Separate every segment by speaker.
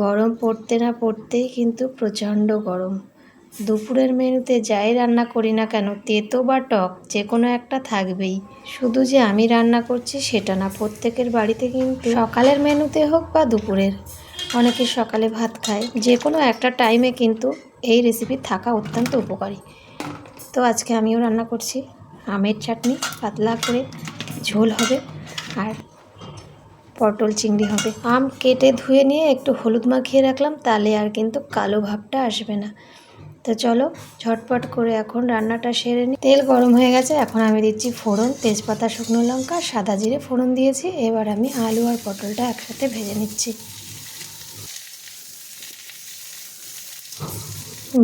Speaker 1: গরম পড়তে না পড়তেই কিন্তু প্রচণ্ড গরম। দুপুরের মেনুতে যাই রান্না করি না কেন, তেতো বা টক যে কোনো একটা থাকবেই। শুধু যে আমি রান্না করছি সেটা না, প্রত্যেকের বাড়িতে কিন্তু সকালের মেনুতে হোক বা দুপুরের, অনেকে সকালে ভাত খায়, যে কোনো একটা টাইমে কিন্তু এই রেসিপি থাকা অত্যন্ত উপকারী। তো আজকে আমিও রান্না করছি আমের চাটনি, পাতলা করে ঝোল হবে আর পটল চিংড়ি হবে। আম কেটে ধুয়ে নিয়ে একটু হলুদ মাখিয়ে রাখলাম, তাহলে আর কিন্তু কালো ভাবটা আসবে না। তো চলো ঝটপট করে এখন রান্নাটা সেরে নিই। তেল গরম হয়ে গেছে, এখন আমি দিচ্ছি ফোড়ন, তেজপাতা, শুকনো লঙ্কা, সাদা জিরে ফোড়ন দিয়েছি। এবার আমি আলু আর পটলটা একসাথে ভেজে নিচ্ছি।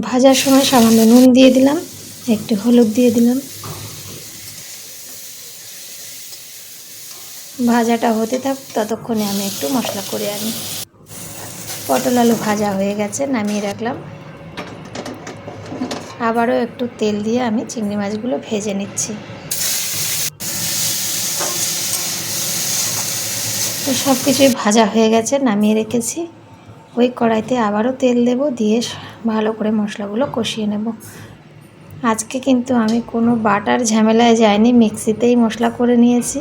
Speaker 1: ভাজার সময় সামান্য নুন দিয়ে দিলাম, একটু হলুদ দিয়ে দিলাম। ভাজাটা হতে থাক, ততক্ষণে আমি একটু মশলা করে আনি। পটল আলু ভাজা হয়ে গেছে, নামিয়ে রাখলাম। আবারও একটু তেল দিয়ে আমি চিংড়ি মাছগুলো ভেজে নিচ্ছি। তো সব কিছুই ভাজা হয়ে গেছে, নামিয়ে রেখেছি। ওই কড়াইতে আবারও তেল দেব, দিয়ে ভালো করে মশলাগুলো কষিয়ে নেব। আজকে কিন্তু আমি কোনো বাটার ঝামেলায় যাইনি, মিক্সিতেই মশলা করে নিয়েছি।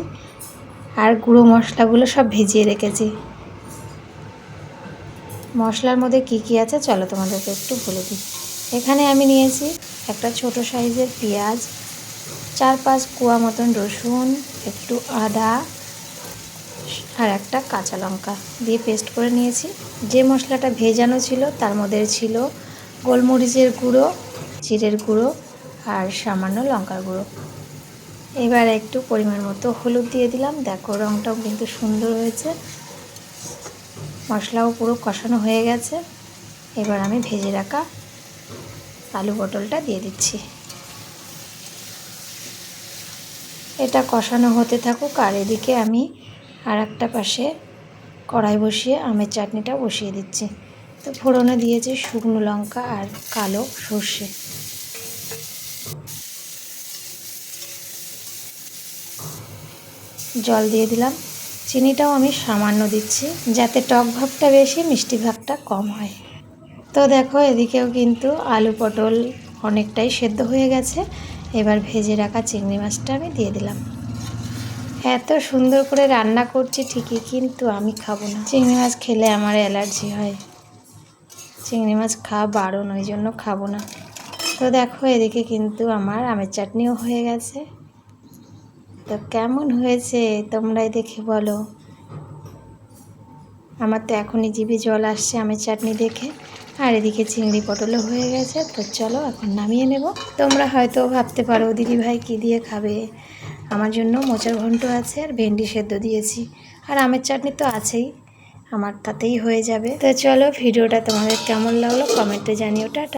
Speaker 1: আর গুঁড়ো মশলাগুলো সব ভিজিয়ে রেখেছি। মশলার মধ্যে কি কি আছে চলো তোমাদেরকে একটু বলে দিই। এখানে আমি নিয়েছি একটা ছোট সাইজের পেঁয়াজ, 4-5 কোয়া মতন রসুন, একটু আদা আর একটা কাঁচা লঙ্কা দিয়ে পেস্ট করে নিয়েছি। যে মশলাটা ভেজানো ছিল তার মধ্যে ছিল গোলমরিচের গুঁড়ো, জিরের গুঁড়ো আর সামান্য লঙ্কার গুঁড়ো। এবার একটু পরিমাণ মতো হলুদ দিয়ে দিলাম। দেখো রঙটাও কিন্তু সুন্দর হয়েছে। মশলাও পুরো কষানো হয়ে গেছে। এবার আমি ভেজে রাখা আলু পটলটা দিয়ে দিচ্ছি। এটা কষানো হতে থাকুক, আর এদিকে আমি আর একটা পাশে কড়াই বসিয়ে আমের চাটনিটা বসিয়ে দিচ্ছি। তো ফোড়নে দিয়েছি শুকনো লঙ্কা আর কালো সর্ষে। জল দিয়ে দিলাম। চিনিটাও আমি সামান্য দিচ্ছি, যাতে টক ভাবটা বেশি মিষ্টি ভাবটা কম হয়। তো দেখো এদিকেও কিন্তু আলু পটল অনেকটাই সেদ্ধ হয়ে গেছে। এবার ভেজে রাখা চিংড়ি মাছটা আমি দিয়ে দিলাম। এত সুন্দর করে রান্না করছি ঠিকই, কিন্তু আমি খাবো না। চিংড়ি মাছ খেলে আমার অ্যালার্জি হয়, চিংড়ি মাছ খাওয়া বারণ, ওই জন্য খাবো না। তো দেখো এদিকে কিন্তু আমার আমের চাটনিও হয়ে গেছে। তো কেমন হয়েছে তোমরাই দেখে বলো। আমার তো এখনই জিভে জল আসছে আমের চাটনি দেখে। আর এদিকে চিংড়ি পটলও হয়ে গেছে। তো চলো এখন নামিয়ে নেব। তোমরা হয়তো ভাবতে পারো দিদিভাই কী দিয়ে খাবে। আমার জন্য মোচার ঘন্ট আছে আর ভেন্ডি সেদ্ধ দিয়েছি, আর আমের চাটনি তো আছেই, আমার তাতেই হয়ে যাবে। তো চলো ভিডিওটা তোমাদের কেমন লাগলো কমেন্টে জানিও। টাটা।